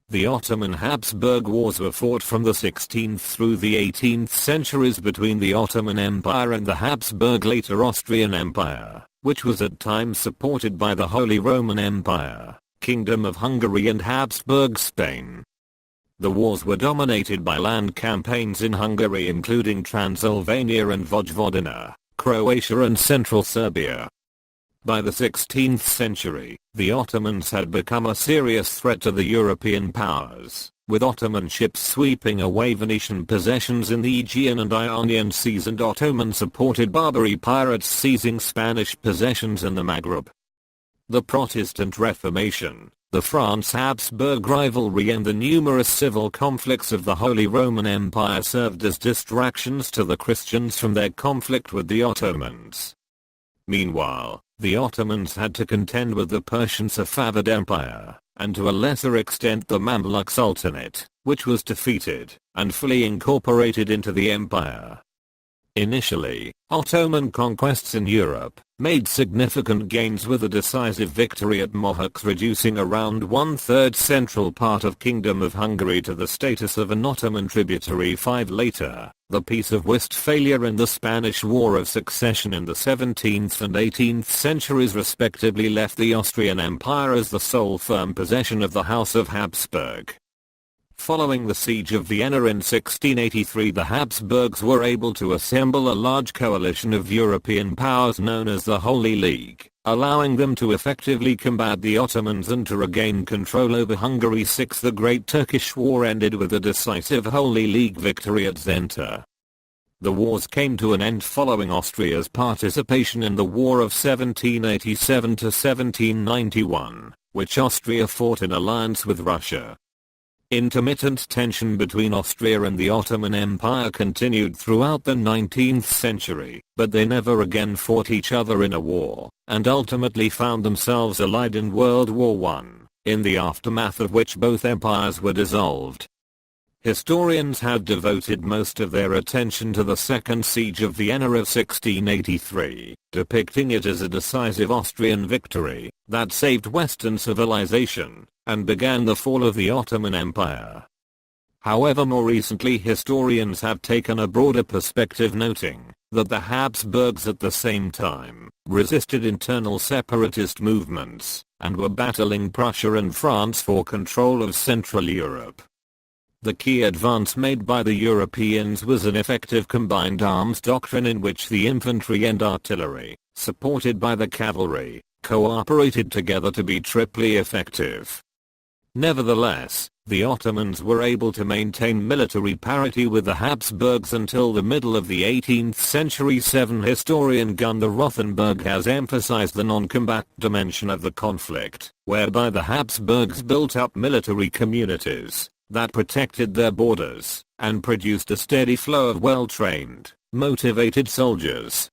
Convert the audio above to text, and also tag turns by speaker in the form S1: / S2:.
S1: The Ottoman-Habsburg Wars were fought from the 16th through the 18th centuries between the Ottoman Empire and the Habsburg later Austrian Empire, which was at times supported by the Holy Roman Empire, Kingdom of Hungary and Habsburg Spain. The wars were dominated by land campaigns in Hungary including Transylvania and Vojvodina, Croatia and Central Serbia. By the 16th century, the Ottomans had become a serious threat to the European powers, with Ottoman ships sweeping away Venetian possessions in the Aegean and Ionian seas and Ottoman-supported Barbary pirates seizing Spanish possessions in the Maghreb. The Protestant Reformation, the France-Habsburg rivalry and the numerous civil conflicts of the Holy Roman Empire served as distractions to the Christians from their conflict with the Ottomans. Meanwhile, the Ottomans had to contend with the Persian Safavid Empire, and to a lesser extent the Mamluk Sultanate, which was defeated and fully incorporated into the empire. Initially, Ottoman conquests in Europe made significant gains with a decisive victory at Mohacs, reducing around one-third central part of Kingdom of Hungary to the status of an Ottoman tributary. 5 later, the Peace of Westphalia and the Spanish War of Succession in the 17th and 18th centuries respectively left the Austrian Empire as the sole firm possession of the House of Habsburg. Following the Siege of Vienna in 1683, the Habsburgs were able to assemble a large coalition of European powers known as the Holy League, allowing them to effectively combat the Ottomans and to regain control over Hungary. 6. The Great Turkish War ended with a decisive Holy League victory at Zenta. The wars came to an end following Austria's participation in the War of 1787 to 1791, which Austria fought in alliance with Russia. Intermittent tension between Austria and the Ottoman Empire continued throughout the 19th century, but they never again fought each other in a war, and ultimately found themselves allied in World War I, in the aftermath of which both empires were dissolved. Historians have devoted most of their attention to the Second Siege of Vienna of 1683, depicting it as a decisive Austrian victory that saved Western civilization and began the fall of the Ottoman Empire. However, more recently historians have taken a broader perspective, noting that the Habsburgs at the same time resisted internal separatist movements and were battling Prussia and France for control of Central Europe. The key advance made by the Europeans was an effective combined arms doctrine in which the infantry and artillery, supported by the cavalry, cooperated together to be triply effective. Nevertheless, the Ottomans were able to maintain military parity with the Habsburgs until the middle of the 18th century. 7. Historian Gunnar Rothenberg has emphasized the non-combatant dimension of the conflict, whereby the Habsburgs built up military communities that protected their borders and produced a steady flow of well-trained, motivated soldiers.